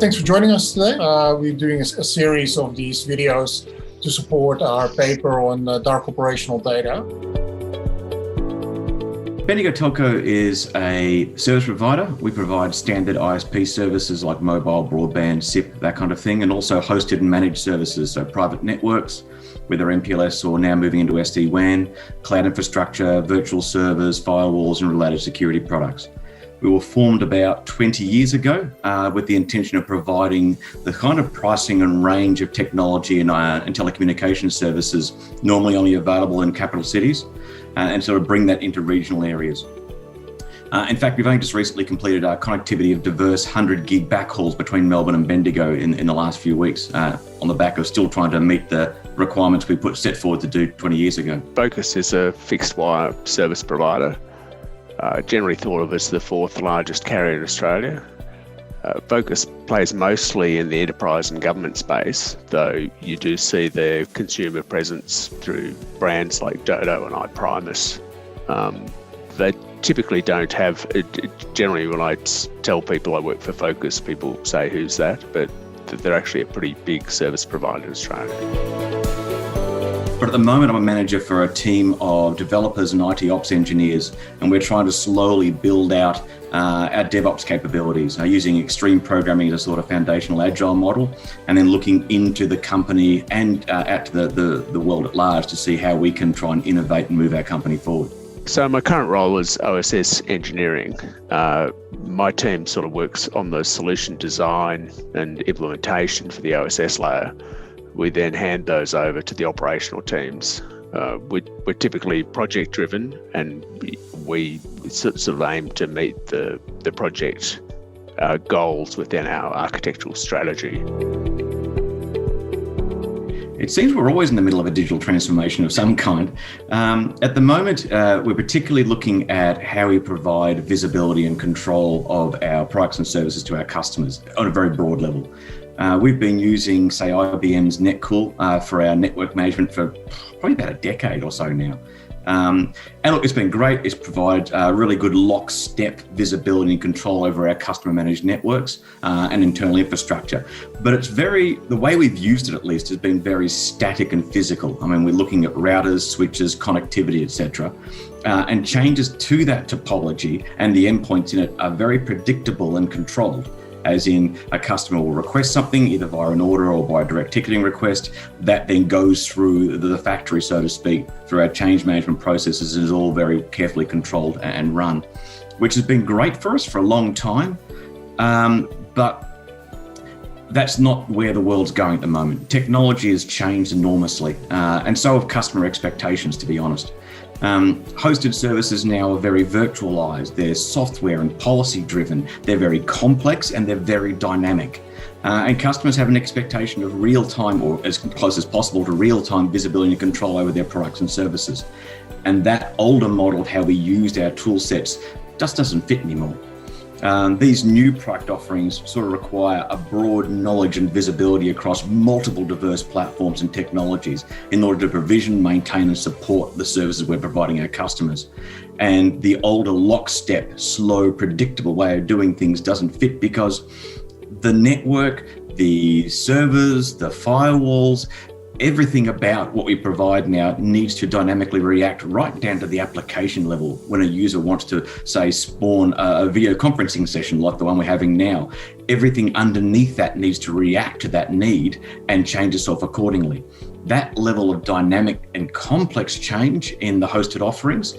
Thanks for joining us today. We're doing a series of these videos to support our paper on dark operational data. Bendigo Telco is a service provider. We provide standard ISP services like mobile, broadband, SIP, that kind of thing, and also hosted and managed services, so private networks, whether MPLS or now moving into SD-WAN, cloud infrastructure, virtual servers, firewalls, and related security products. We were formed about 20 years ago with the intention of providing the kind of pricing and range of technology and telecommunications services normally only available in capital cities and sort of bring that into regional areas. In fact, we've only just recently completed our connectivity of diverse 100 gig backhauls between Melbourne and Bendigo in the last few weeks on the back of still trying to meet the requirements we set forward to do 20 years ago. Vocus is a fixed wire service provider. Generally thought of as the fourth largest carrier in Australia. Vocus plays mostly in the enterprise and government space, though you do see their consumer presence through brands like Dodo and iPrimus. They typically don't have, generally when I tell people I work for Vocus, people say, who's that? But they're actually a pretty big service provider in Australia. But at the moment, I'm a manager for a team of developers and IT ops engineers, and we're trying to slowly build out our DevOps capabilities using extreme programming as a sort of foundational agile model, and then looking into the company and out to the world at large to see how we can try and innovate and move our company forward. So my current role is OSS engineering. My team sort of works on the solution design and implementation for the OSS layer. We then hand those over to the operational teams. We're typically project driven, and we sort of aim to meet the project goals within our architectural strategy. It seems we're always in the middle of a digital transformation of some kind. At the moment, we're particularly looking at how we provide visibility and control of our products and services to our customers on a very broad level. We've been using, say, IBM's NetCool for our network management for probably about a decade or so now. And look, it's been great. It's provided really good lockstep visibility and control over our customer managed networks and internal infrastructure. But it's the way we've used it at least has been very static and physical. I mean, we're looking at routers, switches, connectivity, etc. And changes to that topology and the endpoints in it are very predictable and controlled. As in, a customer will request something either via an order or by a direct ticketing request that then goes through the factory, so to speak, through our change management processes, and is all very carefully controlled and run, which has been great for us for a long time. But that's not where the world's going at the moment. Technology has changed enormously, and so have customer expectations, to be honest. Hosted services now are very virtualized, they're software and policy driven, they're very complex and they're very dynamic. And customers have an expectation of real-time, or as close as possible to real-time visibility and control over their products and services. And that older model of how we used our tool sets just doesn't fit anymore. These new product offerings sort of require a broad knowledge and visibility across multiple diverse platforms and technologies in order to provision, maintain and support the services we're providing our customers. And the older lockstep, slow, predictable way of doing things doesn't fit because the network, the servers, the firewalls, everything about what we provide now needs to dynamically react right down to the application level when a user wants to, say, spawn a video conferencing session like the one we're having now. Everything underneath that needs to react to that need and change itself accordingly. That level of dynamic and complex change in the hosted offerings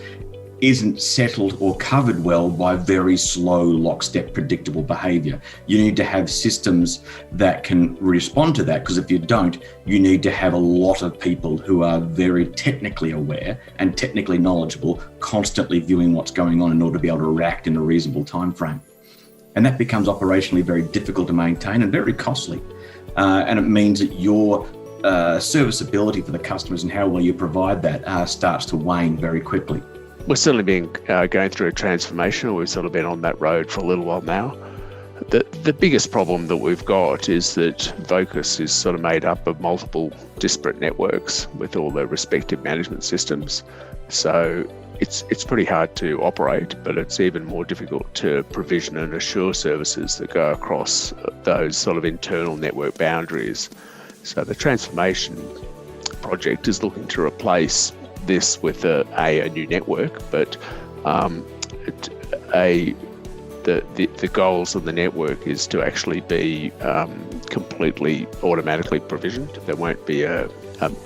isn't settled or covered well by very slow, lockstep, predictable behavior. You need to have systems that can respond to that, because if you don't, you need to have a lot of people who are very technically aware and technically knowledgeable, constantly viewing what's going on in order to be able to react in a reasonable time frame. And that becomes operationally very difficult to maintain and very costly. And it means that your serviceability for the customers and how well you provide that starts to wane very quickly. We're certainly going through a transformation. We've sort of been on that road for a little while now. The biggest problem that we've got is that Vocus is sort of made up of multiple disparate networks with all their respective management systems. So it's pretty hard to operate, but it's even more difficult to provision and assure services that go across those sort of internal network boundaries. So the transformation project is looking to replace this with a new network, but the goals of the network is to actually be completely automatically provisioned. There won't be a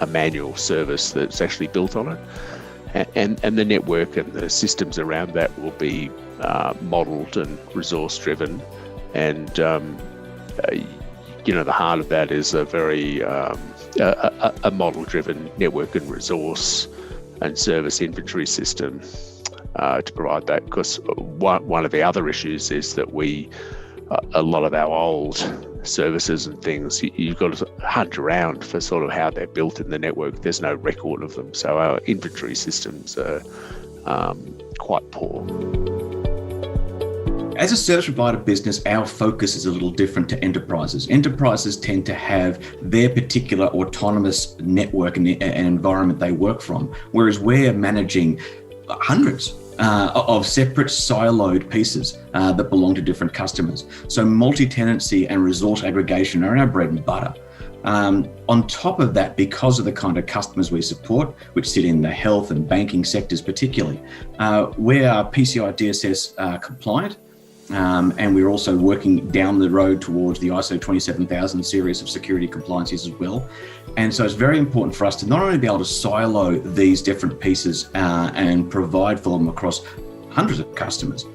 manual service that's actually built on it. And the network and the systems around that will be modelled and resource-driven. And, the heart of that is a very a model-driven network and resource and service inventory system to provide that. Because one of the other issues is that a lot of our old services and things, you've got to hunt around for sort of how they're built in the network. There's no record of them. So our inventory systems are quite poor. As a service provider business, our focus is a little different to enterprises. Enterprises tend to have their particular autonomous network and environment they work from, whereas we're managing hundreds of separate siloed pieces that belong to different customers. So multi-tenancy and resource aggregation are our bread and butter. On top of that, because of the kind of customers we support, which sit in the health and banking sectors particularly, we are PCI DSS compliant, and we're also working down the road towards the ISO 27000 series of security compliances as well. And so it's very important for us to not only be able to silo these different pieces and provide for them across hundreds of customers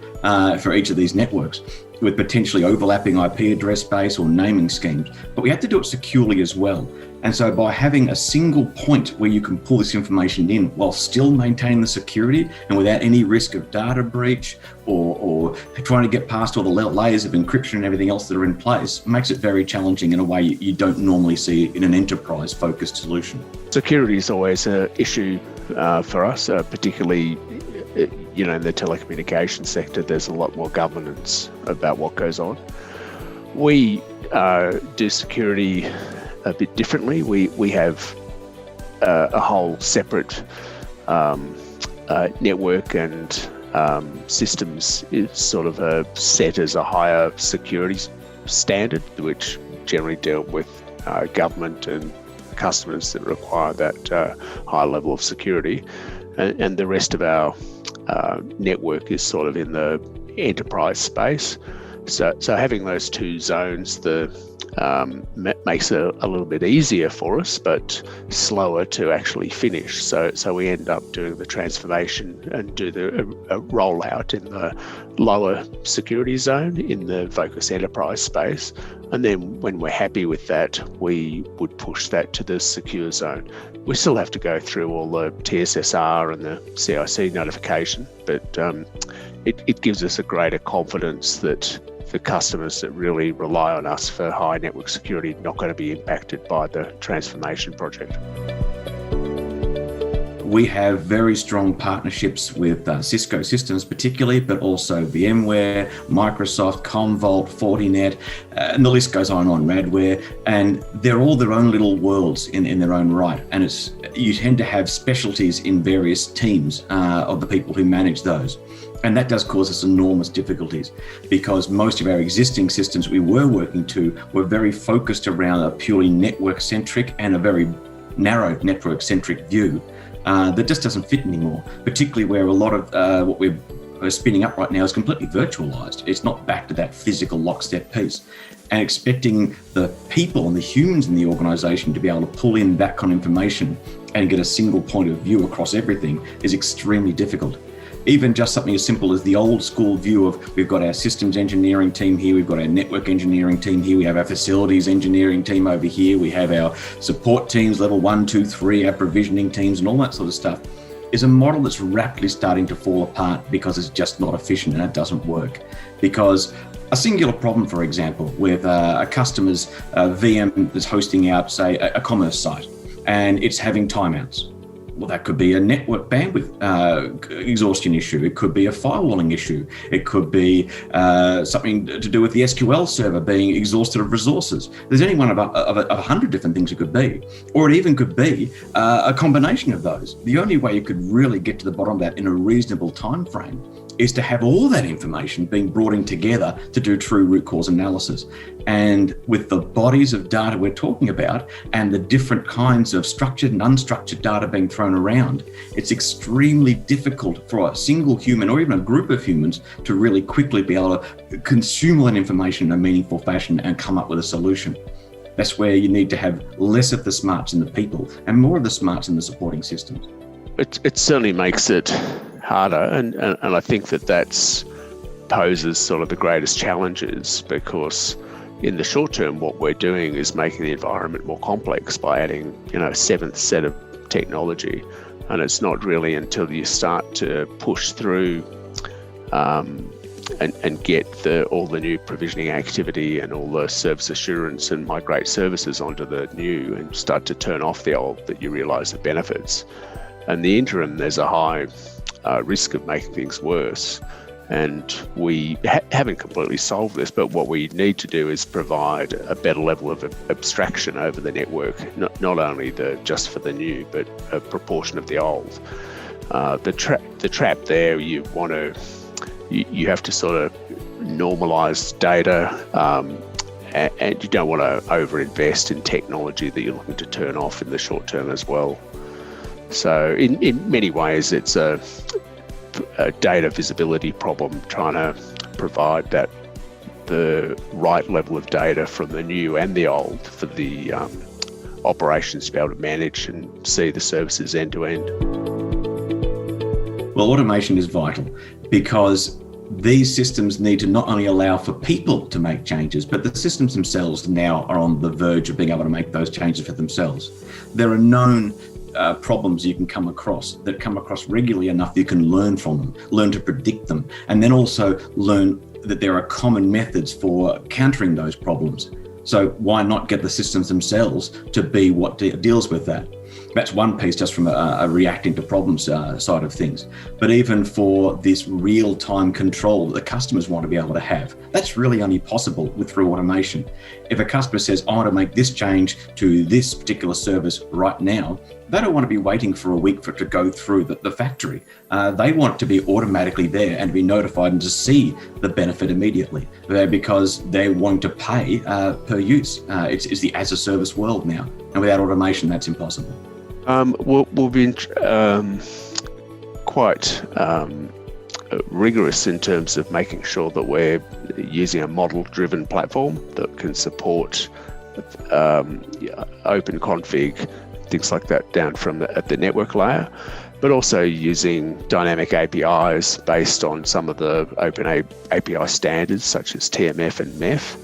for each of these networks with potentially overlapping IP address space or naming schemes, but we have to do it securely as well. And so by having a single point where you can pull this information in while still maintaining the security and without any risk of data breach or trying to get past all the layers of encryption and everything else that are in place, makes it very challenging in a way you don't normally see in an enterprise-focused solution. Security is always an issue for us, particularly in the telecommunications sector. There's a lot more governance about what goes on. We do security a bit differently. We have a whole separate network and systems is sort of set as a higher security standard, which generally deal with government and customers that require that high level of security. And the rest of our network is sort of in the enterprise space. So having those two zones makes it a little bit easier for us, but slower to actually finish. So we end up doing the transformation and do the rollout in the lower security zone in the Vocus enterprise space. And then when we're happy with that, we would push that to the secure zone. We still have to go through all the TSSR and the CIC notification, but it gives us a greater confidence that the customers that really rely on us for high network security are not going to be impacted by the transformation project. We have very strong partnerships with Cisco systems particularly, but also VMware, Microsoft, Commvault, Fortinet, and the list goes on, Radware, and they're all their own little worlds in their own right. And you tend to have specialties in various teams of the people who manage those. And that does cause us enormous difficulties because most of our existing systems we were working to were very focused around a purely network-centric and a very narrow network-centric view that just doesn't fit anymore, particularly where a lot of what we're spinning up right now is completely virtualized. It's not back to that physical lockstep piece. And expecting the people and the humans in the organization to be able to pull in that kind of information and get a single point of view across everything is extremely difficult. Even just something as simple as the old school view of we've got our systems engineering team here, we've got our network engineering team here, we have our facilities engineering team over here, we have our support teams, level 1, 2, 3, our provisioning teams and all that sort of stuff, is a model that's rapidly starting to fall apart because it's just not efficient and it doesn't work. Because a singular problem, for example, with a customer's VM that's hosting out, say, a commerce site, and it's having timeouts. Well, that could be a network bandwidth exhaustion issue. It could be a firewalling issue. It could be something to do with the SQL server being exhausted of resources. There's any one of 100 different things it could be. Or it even could be a combination of those. The only way you could really get to the bottom of that in a reasonable time frame is to have all that information being brought in together to do true root cause analysis. And with the bodies of data we're talking about and the different kinds of structured and unstructured data being thrown around, it's extremely difficult for a single human or even a group of humans to really quickly be able to consume all that information in a meaningful fashion and come up with a solution. That's where you need to have less of the smarts in the people and more of the smarts in the supporting systems. It certainly makes it harder, and I think that poses sort of the greatest challenges, because in the short term what we're doing is making the environment more complex by adding a seventh set of technology, and it's not really until you start to push through and get all the new provisioning activity and all the service assurance and migrate services onto the new and start to turn off the old that you realise the benefits. And the interim, there's a high risk of making things worse. And we haven't completely solved this, but what we need to do is provide a better level of abstraction over the network, not only just for the new, but a proportion of the old. The trap there, you have to sort of normalize data, and you don't want to overinvest in technology that you're looking to turn off in the short term as well. So in many ways, it's a data visibility problem, trying to provide the right level of data from the new and the old for the operations to be able to manage and see the services end to end. Well, automation is vital because these systems need to not only allow for people to make changes, but the systems themselves now are on the verge of being able to make those changes for themselves. There are known problems you can come across regularly enough you can learn from them, learn to predict them, and then also learn that there are common methods for countering those problems. So why not get the systems themselves to be what deals with that? That's one piece just from a reacting to problems side of things. But even for this real-time control that the customers want to be able to have, that's really only possible through automation. If a customer says, I want to make this change to this particular service right now, they don't want to be waiting for a week for it to go through the factory. They want it to be automatically there and be notified and to see the benefit immediately because they're wanting to pay per use. It's the as-a-service world now. And without automation, that's impossible. We'll be quite rigorous in terms of making sure that we're using a model-driven platform that can support open config, things like that, down from at the network layer, but also using dynamic APIs based on some of the open API standards such as TMF and MEF.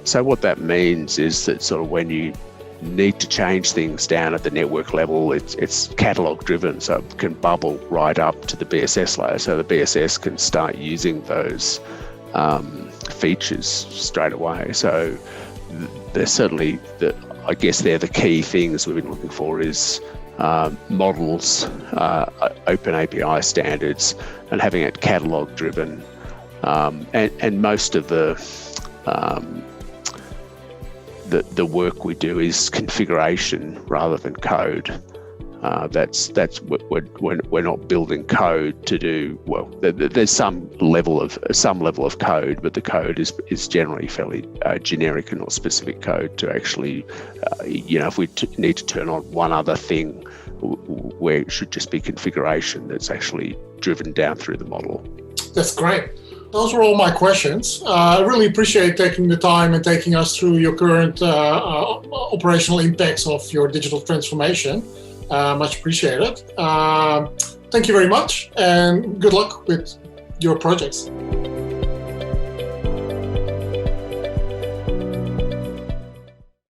So what that means is that sort of when you need to change things down at the network level, it's catalog driven, so it can bubble right up to the BSS layer, so the BSS can start using those features straight away. So there's certainly I guess they're the key things we've been looking for is models, open API standards, and having it catalog driven, and most of the work we do is configuration rather than code. That's we're not building code to do well. There's some level of code, but the code is generally fairly generic and not specific code to actually, if we need to turn on one other thing, where it should just be configuration that's actually driven down through the model. That's great. Those were all my questions. I really appreciate taking the time and taking us through your current operational impacts of your digital transformation. Much appreciated. Thank you very much, and good luck with your projects.